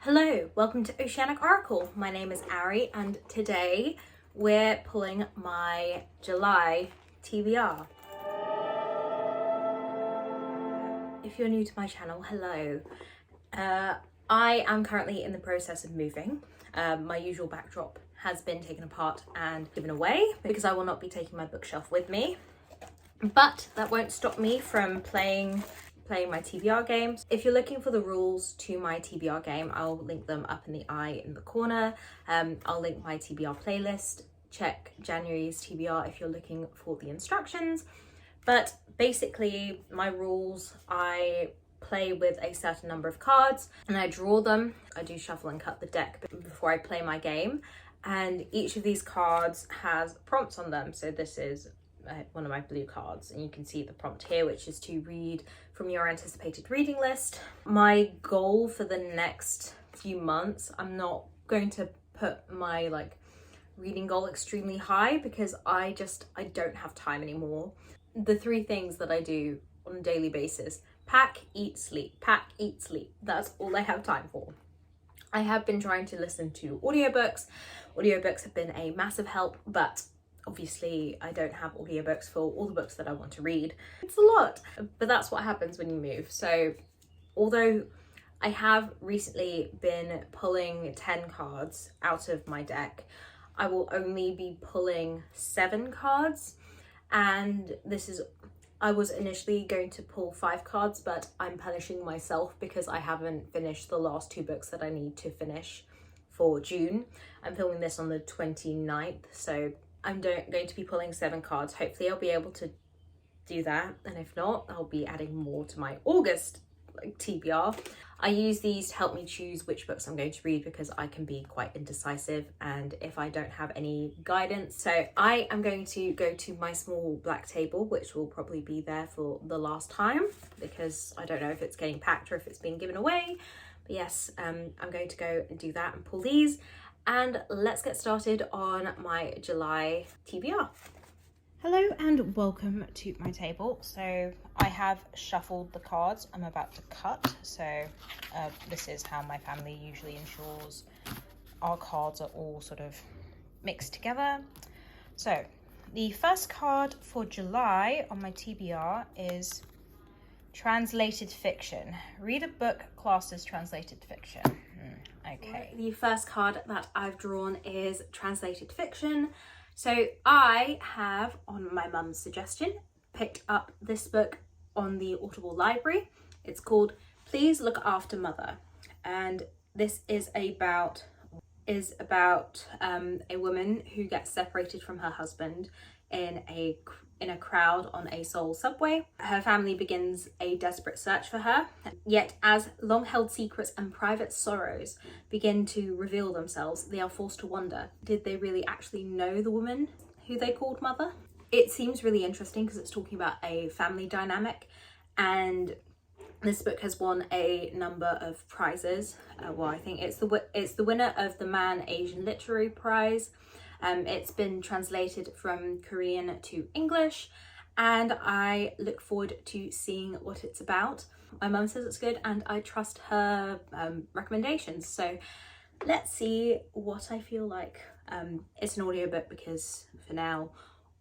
Hello, welcome to Oceanic Oracle. My name is Ari and today we're pulling my July TBR. If you're new to my channel, hello. I am currently in the process of moving. My usual backdrop has been taken apart and given away because I will not be taking my bookshelf with me. But that won't stop me from playing my TBR games. If you're looking for the rules to my TBR game, I'll link them up in the eye in the corner. I'll link my TBR playlist. Check January's TBR if you're looking for the instructions. But basically my rules, I play with a certain number of cards and I draw them. I do shuffle and cut the deck before I play my game. And each of these cards has prompts on them. So this is one of my blue cards and you can see the prompt here, which is to read from your anticipated reading list. My goal for the next few months, I'm not going to put my reading goal extremely high because I don't have time anymore. The three things that I do on a daily basis: pack, eat, sleep, pack, eat, sleep. That's all I have time for. I have been trying to listen to audiobooks. Audiobooks have been a massive help, but obviously I don't have audiobooks for all the books that I want to read. It's a lot, but that's what happens when you move. So although I have recently been pulling 10 cards out of my deck, I will only be pulling 7 cards. And I was initially going to pull 5 cards, but I'm punishing myself because I haven't finished the last 2 books that I need to finish for June. I'm filming this on the 29th, so I'm going to be pulling 7 cards. Hopefully I'll be able to do that, and if not, I'll be adding more to my August TBR. I use these to help me choose which books I'm going to read because I can be quite indecisive and if I don't have any guidance. So I am going to go to my small black table, which will probably be there for the last time because I don't know if it's getting packed or if it's being given away. But yes, I'm going to go and do that and pull these. And let's get started on my July TBR. Hello and welcome to my table. So I have shuffled the cards I'm about to cut. So this is how my family usually ensures our cards are all sort of mixed together. So the first card for July on my TBR is translated fiction. Read a book classed as translated fiction. Okay. The first card that I've drawn is translated fiction. So I have, on my mum's suggestion, picked up this book on the Audible library. It's called Please Look After Mother. And this is about a woman who gets separated from her husband in a crowd on a Seoul subway. Her family begins a desperate search for her, yet as long-held secrets and private sorrows begin to reveal themselves, they are forced to wonder, did they really actually know the woman who they called mother? It seems really interesting because it's talking about a family dynamic, and this book has won a number of prizes. Well, I think it's the winner of the Man Asian Literary Prize. It's been translated from Korean to English and I look forward to seeing what it's about. My mum says it's good and I trust her recommendations. So let's see what I feel like. It's an audiobook because for now,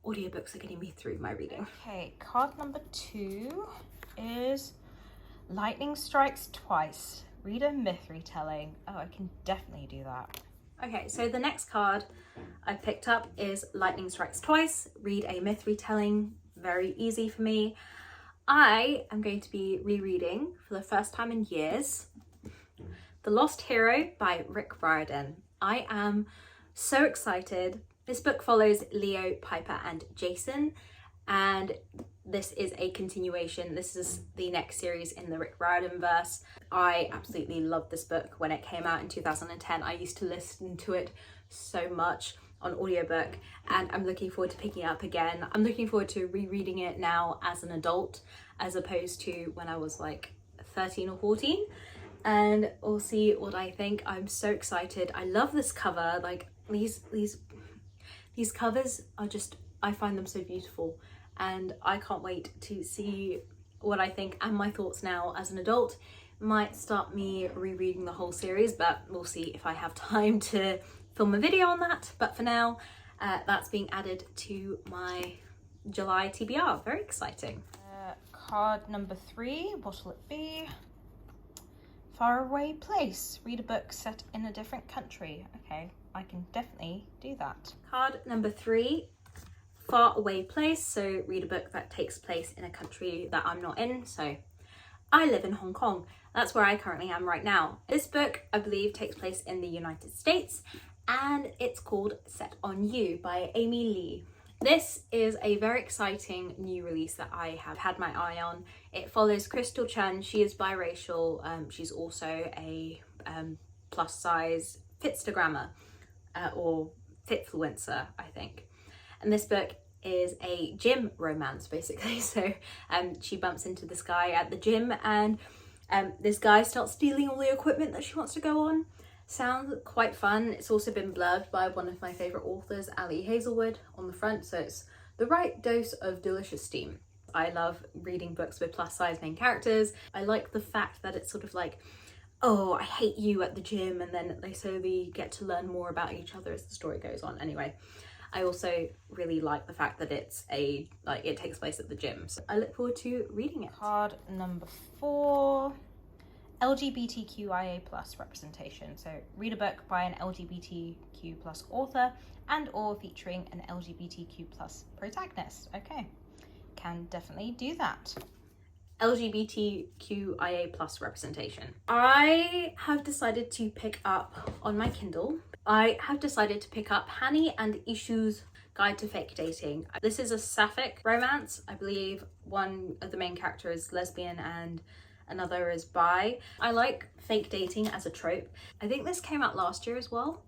audiobooks are getting me through my reading. Okay, card number 2 is Lightning Strikes Twice. Read a myth retelling. Oh, I can definitely do that. Okay, so the next card I picked up is Lightning Strikes Twice, read a myth retelling. Very easy for me. I am going to be rereading for the first time in years The Lost Hero by Rick Riordan. I am so excited. This book follows Leo, Piper and Jason, and this is a continuation. This is the next series in the Rick Riordan verse. I absolutely loved this book when it came out in 2010. I used to listen to it so much on audiobook and I'm looking forward to picking it up again. I'm looking forward to rereading it now as an adult as opposed to when I was 13 or 14, and we'll see what I think. I'm so excited. I love this cover. These covers are just, I find them so beautiful. And I can't wait to see what I think and my thoughts now as an adult might start me rereading the whole series, but we'll see if I have time to film a video on that. But for now, that's being added to my July TBR. Very exciting. Card number 3, what'll it be? Faraway place. Read a book set in a different country. Okay, I can definitely do that. Card number 3, far away place. So read a book that takes place in a country that I'm not in. So I live in Hong Kong. That's where I currently am right now. This book, I believe, takes place in the United States, and it's called Set on You by Amy Lee. This is a very exciting new release that I have had my eye on. It follows Crystal Chen. She is biracial. She's also a plus size Fitstagrammer or Fitfluencer, I think. And this book is a gym romance, basically. So she bumps into this guy at the gym, and this guy starts stealing all the equipment that she wants to go on. Sounds quite fun. It's also been blurbed by one of my favourite authors, Ali Hazelwood, on the front, so it's the right dose of delicious steam. I love reading books with plus size main characters. I like the fact that it's sort of like, oh, I hate you at the gym, and then they slowly get to learn more about each other as the story goes on. Anyway, I also really like the fact that it takes place at the gym. So I look forward to reading it. Card number 4, LGBTQIA+ representation. So read a book by an LGBTQ+ author and or featuring an LGBTQ+ protagonist. Okay, can definitely do that. LGBTQIA+ representation. I have decided to pick up on my Kindle. I have decided to pick up Hani and Ishu's Guide to Fake Dating. This is a sapphic romance. I believe one of the main characters is lesbian and another is bi. I like fake dating as a trope. I think this came out last year as well.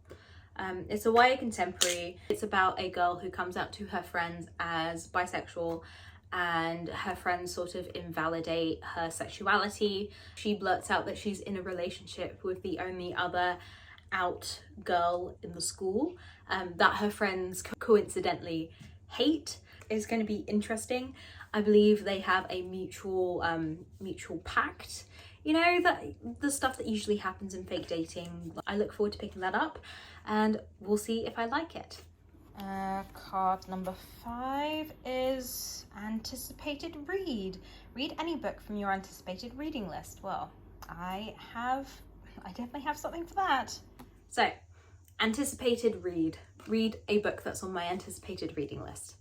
It's a YA contemporary. It's about a girl who comes out to her friends as bisexual, and her friends sort of invalidate her sexuality. She blurts out that she's in a relationship with the only other out girl in the school that her friends coincidentally hate. Is going to be interesting. I believe they have a mutual pact, you know, that the stuff that usually happens in fake dating. I look forward to picking that up, and we'll see if I like it. Card number 5 is anticipated read. Read any book from your anticipated reading list. Well, I definitely have something for that. So, anticipated read. Read a book that's on my anticipated reading list.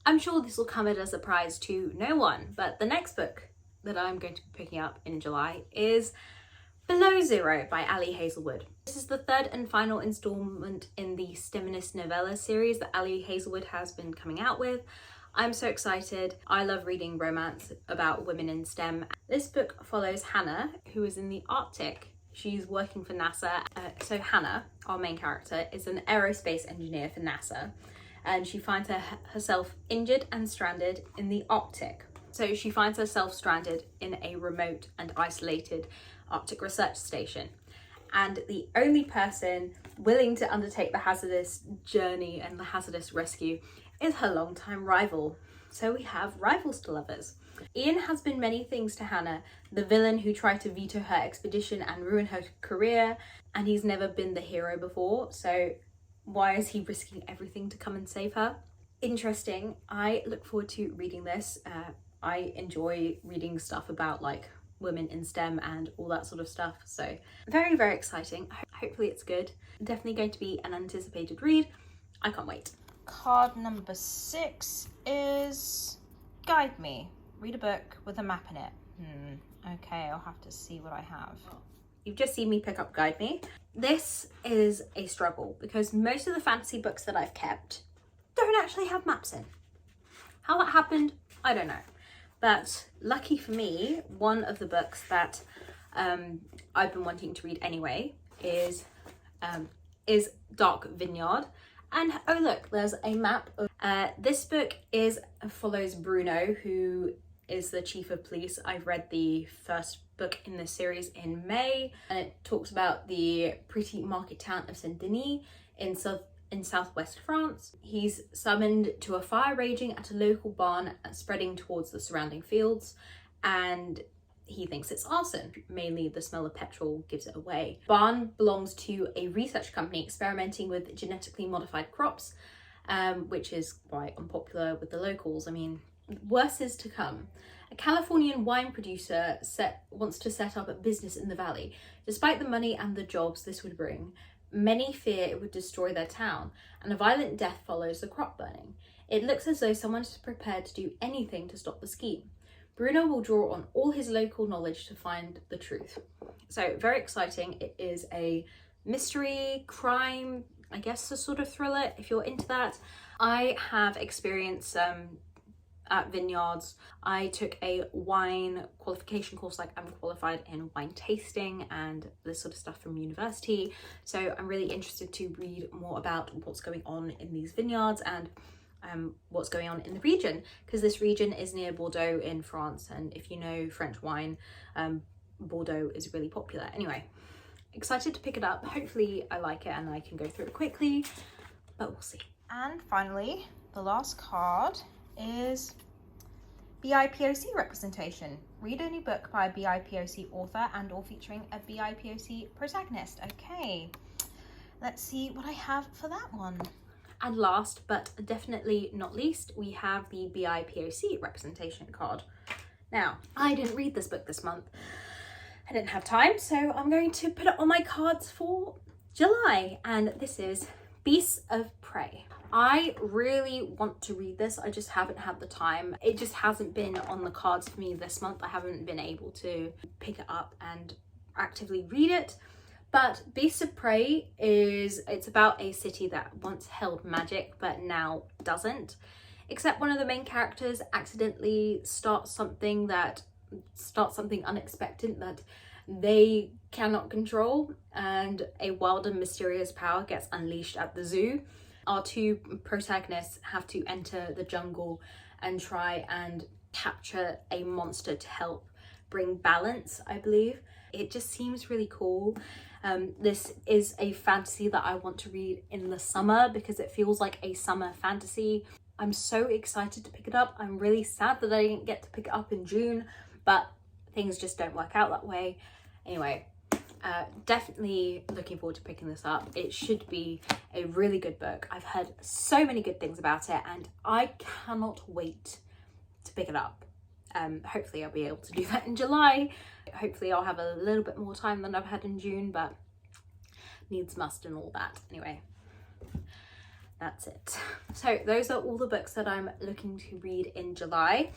I'm sure this will come as a surprise to no one, but the next book that I'm going to be picking up in July is Below Zero by Ali Hazelwood. This is the 3rd and final installment in the STEMinist novella series that Ali Hazelwood has been coming out with. I'm so excited. I love reading romance about women in STEM. This book follows Hannah, who is in the Arctic. She's working for NASA. So Hannah, our main character, is an aerospace engineer for NASA, and she finds herself injured and stranded in the Arctic. So she finds herself stranded in a remote and isolated Arctic research station. And the only person willing to undertake the hazardous journey and the hazardous rescue is her longtime rival. So we have rivals to lovers. Ian has been many things to Hannah, the villain who tried to veto her expedition and ruin her career, and he's never been the hero before, so why is he risking everything to come and save her? Interesting. I look forward to reading this. I enjoy reading stuff about like women in STEM and all that sort of stuff, so very, very exciting. Hopefully it's good. Definitely going to be an anticipated read. I can't wait. Card number 6 is Guide Me. Read a book with a map in it. Okay, I'll have to see what I have. You've just seen me pick up Guide Me. This is a struggle because most of the fantasy books that I've kept don't actually have maps in. How that happened, I don't know. But lucky for me, one of the books that I've been wanting to read anyway is Dark Vineyard. And oh look, there's a map. This book follows Bruno, who is the chief of police. I've read the first book in this series in May, and it talks about the pretty market town of Saint-Denis in southwest France. He's summoned to a fire raging at a local barn and spreading towards the surrounding fields, and he thinks it's arson. Mainly the smell of petrol gives it away. Barn belongs to a research company experimenting with genetically modified crops, which is quite unpopular with the locals. I mean, worse is to come. A Californian wine producer wants to set up a business in the valley. Despite the money and the jobs this would bring, many fear it would destroy their town, and a violent death follows the crop burning. It looks as though someone is prepared to do anything to stop the scheme. Bruno will draw on all his local knowledge to find the truth. So very exciting. It is a mystery, crime, I guess a sort of thriller if you're into that. I have experience at vineyards. I took a wine qualification course, like I'm qualified in wine tasting and this sort of stuff from university. So I'm really interested to read more about what's going on in these vineyards and what's going on in the region, because this region is near Bordeaux in France, and if you know French wine, Bordeaux is really popular. Anyway, excited to pick it up. Hopefully I like it and I can go through it quickly, but we'll see. And finally, the last card is BIPOC representation. Read a new book by a BIPOC author and or featuring a BIPOC protagonist. Okay, let's see what I have for that one. And last, but definitely not least, we have the BIPOC representation card. Now, I didn't read this book this month. I didn't have time, so I'm going to put it on my cards for July. And this is Beasts of Prey. I really want to read this. I just haven't had the time. It just hasn't been on the cards for me this month. I haven't been able to pick it up and actively read it. But Beasts of Prey it's about a city that once held magic but now doesn't. Except one of the main characters accidentally starts something unexpected that they cannot control, and a wild and mysterious power gets unleashed at the zoo. Our two protagonists have to enter the jungle and try and capture a monster to help bring balance, I believe. It just seems really cool. This is a fantasy that I want to read in the summer because it feels like a summer fantasy. I'm so excited to pick it up. I'm really sad that I didn't get to pick it up in June, but things just don't work out that way. Anyway, definitely looking forward to picking this up. It should be a really good book. I've heard so many good things about it and I cannot wait to pick it up. Hopefully I'll be able to do that in July. Hopefully I'll have a little bit more time than I've had in June, but needs must and all that. Anyway, that's it. So those are all the books that I'm looking to read in July.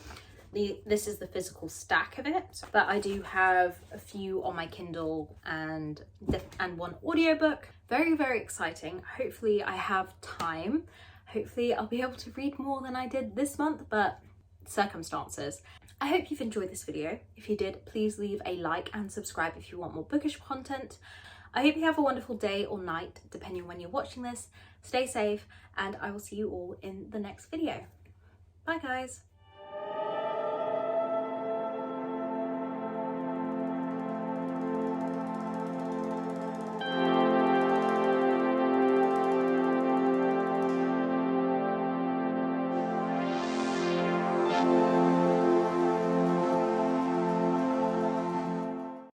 This is the physical stack of it, but I do have a few on my Kindle and one audiobook. Very, very exciting. Hopefully I have time. Hopefully I'll be able to read more than I did this month, but circumstances. I hope you've enjoyed this video. If you did, please leave a like and subscribe if you want more bookish content. I hope you have a wonderful day or night, depending on when you're watching this. Stay safe, and I will see you all in the next video. Bye guys.